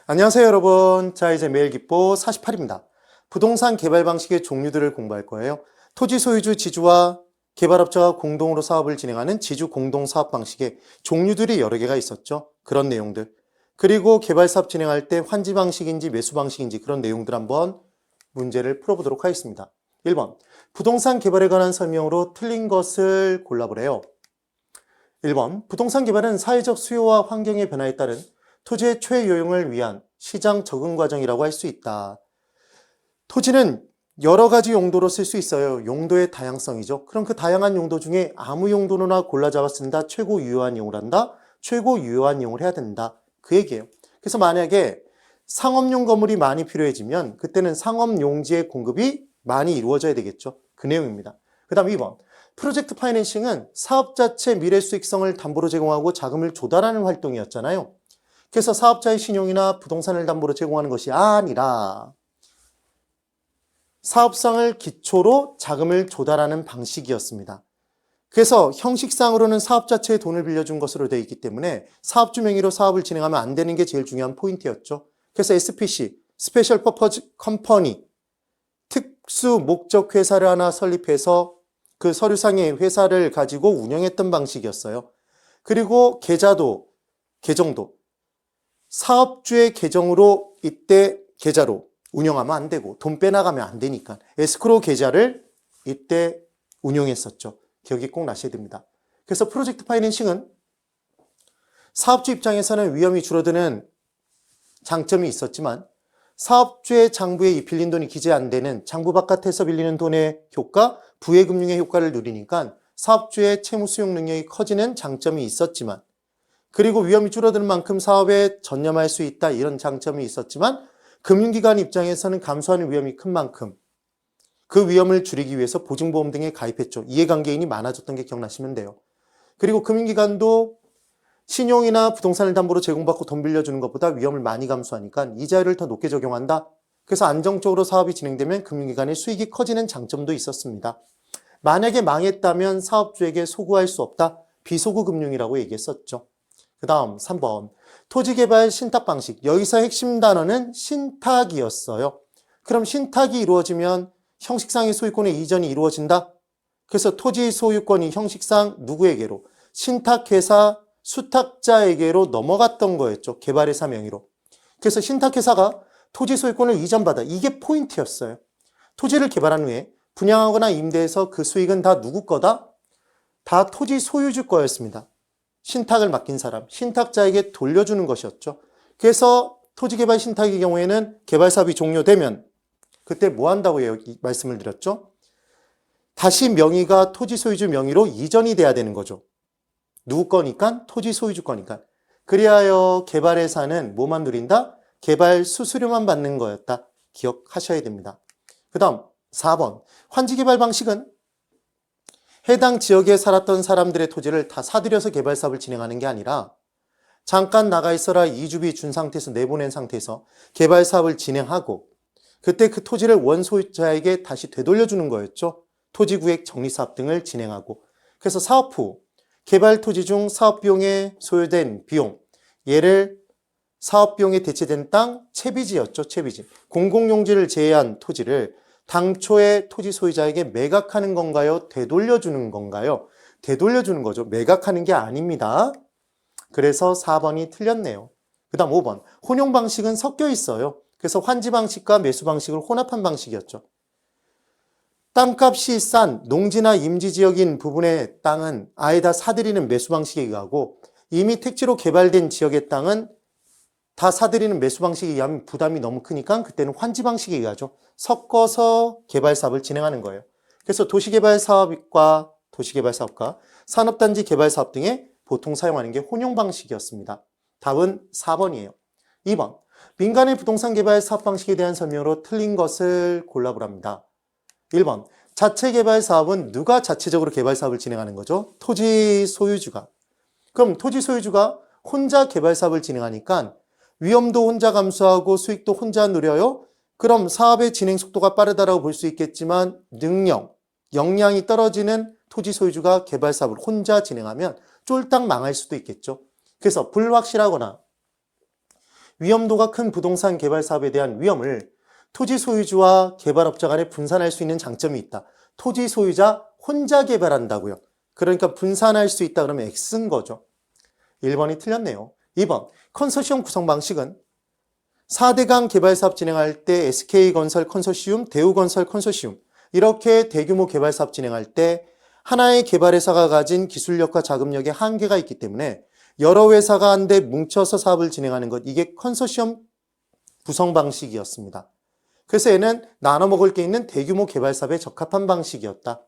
안녕하세요 여러분. 자 이제 매일기보 48입니다. 부동산 개발 방식의 종류들을 공부할 거예요. 토지 소유주 지주와 개발업자가 공동으로 사업을 진행하는 지주 공동 사업 방식의 종류들이 여러 개가 있었죠. 그런 내용들. 그리고 개발 사업 진행할 때 환지 방식인지 매수 방식인지 그런 내용들 한번 문제를 풀어보도록 하겠습니다. 1번. 부동산 개발에 관한 설명으로 틀린 것을 골라보래요. 1번. 부동산 개발은 사회적 수요와 환경의 변화에 따른 토지의 최요용을 위한 시장 적응 과정이라고 할 수 있다. 토지는 여러 가지 용도로 쓸 수 있어요. 용도의 다양성이죠. 그럼 그 다양한 용도 중에 아무 용도로나 골라 잡아 쓴다. 최고 유효한 이용을 한다. 최고 유효한 이용을 해야 된다. 그 얘기예요. 그래서 만약에 상업용 건물이 많이 필요해지면 그때는 상업용지의 공급이 많이 이루어져야 되겠죠. 그 내용입니다. 그 다음 2번. 프로젝트 파이낸싱은 사업 자체 미래 수익성을 담보로 제공하고 자금을 조달하는 활동이었잖아요. 그래서 사업자의 신용이나 부동산을 담보로 제공하는 것이 아니라 사업상을 기초로 자금을 조달하는 방식이었습니다. 그래서 형식상으로는 사업 자체에 돈을 빌려준 것으로 되어 있기 때문에 사업주 명의로 사업을 진행하면 안 되는 게 제일 중요한 포인트였죠. 그래서 SPC, 스페셜 퍼포즈 컴퍼니, 특수 목적 회사를 하나 설립해서 그 서류상의 회사를 가지고 운영했던 방식이었어요. 그리고 계좌도, 계정도 사업주의 계정으로 이때 계좌로 운영하면 안 되고 돈 빼나가면 안 되니까 에스크로우 계좌를 이때 운용했었죠. 기억이 꼭 나셔야 됩니다. 그래서 프로젝트 파이낸싱은 사업주 입장에서는 위험이 줄어드는 장점이 있었지만 사업주의 장부에 이 빌린 돈이 기재 안 되는 장부 바깥에서 빌리는 돈의 효과, 부해금융의 효과를 누리니까 사업주의 채무 수용 능력이 커지는 장점이 있었지만 그리고 위험이 줄어드는 만큼 사업에 전념할 수 있다 이런 장점이 있었지만 금융기관 입장에서는 감소하는 위험이 큰 만큼 그 위험을 줄이기 위해서 보증보험 등에 가입했죠. 이해관계인이 많아졌던 게 기억나시면 돼요. 그리고 금융기관도 신용이나 부동산을 담보로 제공받고 돈 빌려주는 것보다 위험을 많이 감수하니까 이자율을 더 높게 적용한다. 그래서 안정적으로 사업이 진행되면 금융기관의 수익이 커지는 장점도 있었습니다. 만약에 망했다면 사업주에게 소구할 수 없다. 비소구 금융이라고 얘기했었죠. 그 다음 3번 토지개발 신탁 방식. 여기서 핵심 단어는 신탁이었어요. 그럼 신탁이 이루어지면 형식상의 소유권의 이전이 이루어진다. 그래서 토지 소유권이 형식상 누구에게로? 신탁회사 수탁자에게로 넘어갔던 거였죠. 개발회사 명의로. 그래서 신탁회사가 토지 소유권을 이전받아. 이게 포인트였어요. 토지를 개발한 후에 분양하거나 임대해서 그 수익은 다 누구 거다? 다 토지 소유주 거였습니다. 신탁을 맡긴 사람, 신탁자에게 돌려주는 것이었죠. 그래서 토지개발 신탁의 경우에는 개발 사업이 종료되면 그때 뭐 한다고 말씀을 드렸죠? 다시 명의가 토지 소유주 명의로 이전이 돼야 되는 거죠. 누구 거니까? 토지 소유주 거니까. 그리하여 개발회사는 뭐만 누린다? 개발 수수료만 받는 거였다. 기억하셔야 됩니다. 그 다음 4번 환지개발 방식은 해당 지역에 살았던 사람들의 토지를 다 사들여서 개발 사업을 진행하는 게 아니라 잠깐 나가 있어라 이주비 준 상태에서 내보낸 상태에서 개발 사업을 진행하고 그때 그 토지를 원소유자에게 다시 되돌려주는 거였죠. 토지구획 정리사업 등을 진행하고 그래서 사업 후 개발 토지 중 사업 비용에 소요된 비용 얘를 사업 비용에 대체된 땅 채비지였죠. 채비지. 공공용지를 제외한 토지를 당초에 토지 소유자에게 매각하는 건가요? 되돌려주는 건가요? 되돌려주는 거죠. 매각하는 게 아닙니다. 그래서 4번이 틀렸네요. 그 다음 5번. 혼용 방식은 섞여 있어요. 그래서 환지 방식과 매수 방식을 혼합한 방식이었죠. 땅값이 싼 농지나 임지 지역인 부분의 땅은 아예 다 사들이는 매수 방식에 의하고 이미 택지로 개발된 지역의 땅은 다 사들이는 매수 방식에 의하면 부담이 너무 크니까 그때는 환지 방식에 의하죠. 섞어서 개발 사업을 진행하는 거예요. 그래서 도시개발 사업과 산업단지 개발 사업 등에 보통 사용하는 게 혼용 방식이었습니다. 답은 4번이에요. 2번 민간의 부동산 개발 사업 방식에 대한 설명으로 틀린 것을 골라보랍니다. 1번 자체 개발 사업은 누가 자체적으로 개발 사업을 진행하는 거죠? 토지 소유주가. 그럼 토지 소유주가 혼자 개발 사업을 진행하니까 위험도 혼자 감수하고 수익도 혼자 누려요. 그럼 사업의 진행 속도가 빠르다라고 볼 수 있겠지만 능력, 역량이 떨어지는 토지 소유주가 개발 사업을 혼자 진행하면 쫄딱 망할 수도 있겠죠. 그래서 불확실하거나 위험도가 큰 부동산 개발 사업에 대한 위험을 토지 소유주와 개발업자 간에 분산할 수 있는 장점이 있다. 토지 소유자 혼자 개발한다고요. 그러니까 분산할 수 있다 그러면 X인 거죠. 1번이 틀렸네요. 2번, 컨소시엄 구성 방식은 4대강 개발 사업 진행할 때 SK건설 컨소시움, 대우건설 컨소시움 이렇게 대규모 개발 사업 진행할 때 하나의 개발회사가 가진 기술력과 자금력에 한계가 있기 때문에 여러 회사가 한데 뭉쳐서 사업을 진행하는 것, 이게 컨소시엄 구성 방식이었습니다. 그래서 얘는 나눠 먹을 게 있는 대규모 개발 사업에 적합한 방식이었다.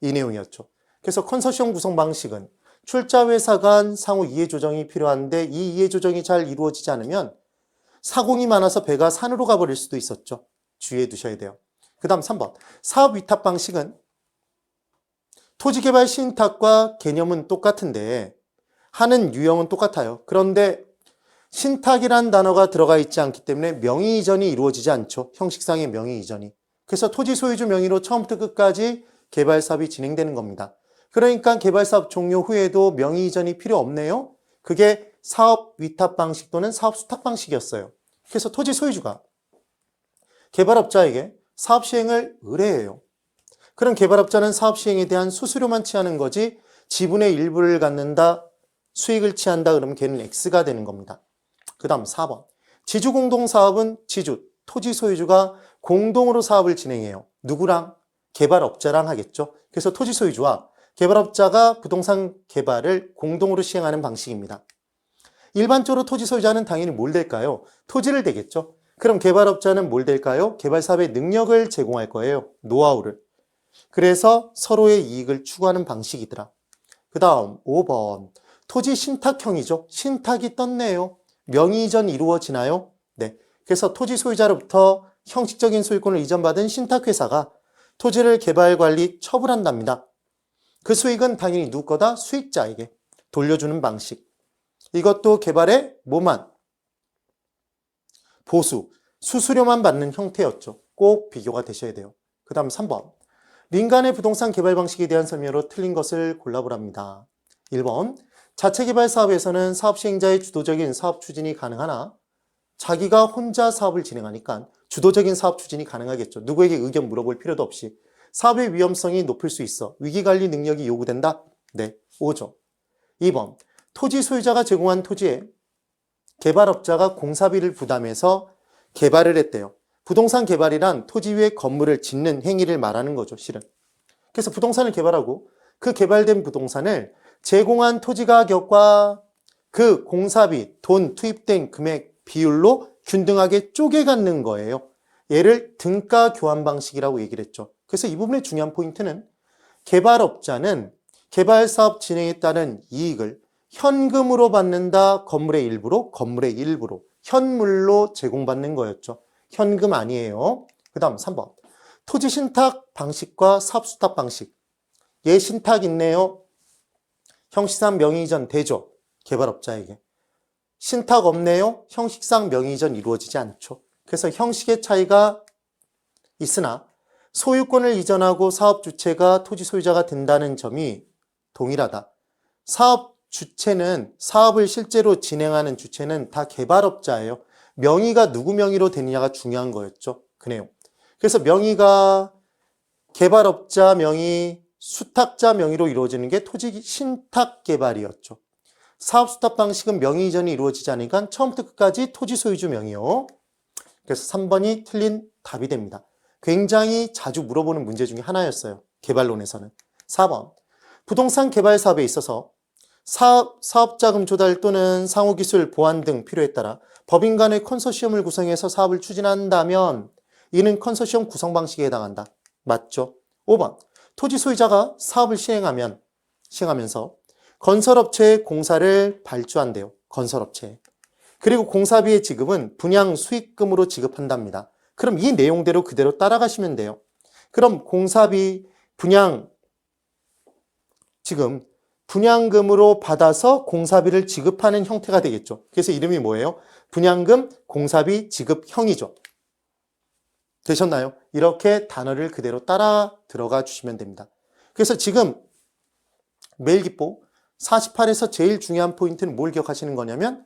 이 내용이었죠. 그래서 컨소시엄 구성 방식은 출자 회사 간 상호 이해 조정이 필요한데 이 이해 조정이 잘 이루어지지 않으면 사공이 많아서 배가 산으로 가버릴 수도 있었죠. 주의해 두셔야 돼요. 그 다음 3번. 사업 위탁 방식은 토지개발 신탁과 개념은 똑같은데 하는 유형은 똑같아요. 그런데 신탁이란 단어가 들어가 있지 않기 때문에 명의 이전이 이루어지지 않죠. 형식상의 명의 이전이. 그래서 토지 소유주 명의로 처음부터 끝까지 개발 사업이 진행되는 겁니다. 그러니까 개발 사업 종료 후에도 명의 이전이 필요 없네요. 그게 사업 위탁 방식 또는 사업 수탁 방식이었어요. 그래서 토지 소유주가 개발업자에게 사업 시행을 의뢰해요. 그럼 개발업자는 사업 시행에 대한 수수료만 취하는 거지 지분의 일부를 갖는다, 수익을 취한다 그러면 걔는 X가 되는 겁니다. 그 다음 4번. 지주공동사업은 지주, 토지 소유주가 공동으로 사업을 진행해요. 누구랑? 개발업자랑 하겠죠. 그래서 토지 소유주와 개발업자가 부동산 개발을 공동으로 시행하는 방식입니다. 일반적으로 토지 소유자는 당연히 뭘 댈까요? 토지를 대겠죠. 그럼 개발업자는 뭘 댈까요? 개발 사업의 능력을 제공할 거예요. 노하우를. 그래서 서로의 이익을 추구하는 방식이더라. 그 다음 5번. 토지 신탁형이죠. 신탁이 떴네요. 명의 이전 이루어지나요? 네. 그래서 토지 소유자로부터 형식적인 소유권을 이전받은 신탁회사가 토지를 개발 관리 처분한답니다. 그 수익은 당연히 누구 거다? 수익자에게 돌려주는 방식. 이것도 개발의 뭐만? 보수, 수수료만 받는 형태였죠. 꼭 비교가 되셔야 돼요. 그 다음 3번. 민간의 부동산 개발 방식에 대한 설명으로 틀린 것을 골라보랍니다. 1번. 자체개발 사업에서는 사업 시행자의 주도적인 사업 추진이 가능하나 자기가 혼자 사업을 진행하니까 주도적인 사업 추진이 가능하겠죠. 누구에게 의견 물어볼 필요도 없이. 사업의 위험성이 높을 수 있어. 위기관리 능력이 요구된다? 네, 5죠. 2번. 토지 소유자가 제공한 토지에 개발업자가 공사비를 부담해서 개발을 했대요. 부동산 개발이란 토지 위에 건물을 짓는 행위를 말하는 거죠, 실은. 그래서 부동산을 개발하고 그 개발된 부동산을 제공한 토지 가격과 그 공사비, 돈 투입된 금액 비율로 균등하게 쪼개 갖는 거예요. 얘를 등가 교환 방식이라고 얘기를 했죠. 그래서 이 부분의 중요한 포인트는 개발업자는 개발 사업 진행에 따른 이익을 현금으로 받는다, 건물의 일부로, 현물로 제공받는 거였죠. 현금 아니에요. 그 다음 3번. 토지 신탁 방식과 사업 수탁 방식. 얘 신탁 있네요. 형식상 명의 이전 되죠. 개발업자에게. 신탁 없네요. 형식상 명의 이전 이루어지지 않죠. 그래서 형식의 차이가 있으나 소유권을 이전하고 사업 주체가 토지 소유자가 된다는 점이 동일하다. 사업 주체는, 사업을 실제로 진행하는 주체는 다 개발업자예요. 명의가 누구 명의로 되느냐가 중요한 거였죠. 그 내용. 그래서 명의가 개발업자 명의, 수탁자 명의로 이루어지는 게 토지 신탁 개발이었죠. 사업 수탁 방식은 명의 이전이 이루어지지 않으니까 처음부터 끝까지 토지 소유주 명의요. 그래서 3번이 틀린 답이 됩니다. 굉장히 자주 물어보는 문제 중에 하나였어요. 개발론에서는. 4번. 부동산 개발 사업에 있어서 사업자금 조달 또는 상호기술 보완 등 필요에 따라 법인 간의 컨소시엄을 구성해서 사업을 추진한다면 이는 컨소시엄 구성 방식에 해당한다. 맞죠? 5번. 토지 소유자가 사업을 시행하면서 건설업체에 공사를 발주한대요. 건설업체에. 그리고 공사비의 지급은 분양 수익금으로 지급한답니다. 그럼 이 내용대로 그대로 따라가시면 돼요. 그럼 공사비, 지금 분양금으로 받아서 공사비를 지급하는 형태가 되겠죠. 그래서 이름이 뭐예요? 분양금, 공사비, 지급형이죠. 되셨나요? 이렇게 단어를 그대로 따라 들어가 주시면 됩니다. 그래서 지금 매일기보 48에서 제일 중요한 포인트는 뭘 기억하시는 거냐면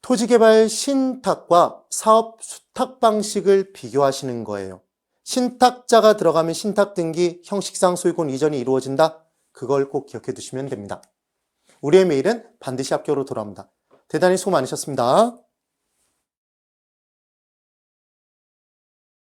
토지개발 신탁과 사업 수탁 방식을 비교하시는 거예요. 신탁자가 들어가면 신탁등기, 형식상 소유권 이전이 이루어진다. 그걸 꼭 기억해 두시면 됩니다. 우리의 메일은 반드시 합격으로 돌아옵니다. 대단히 수고 많으셨습니다.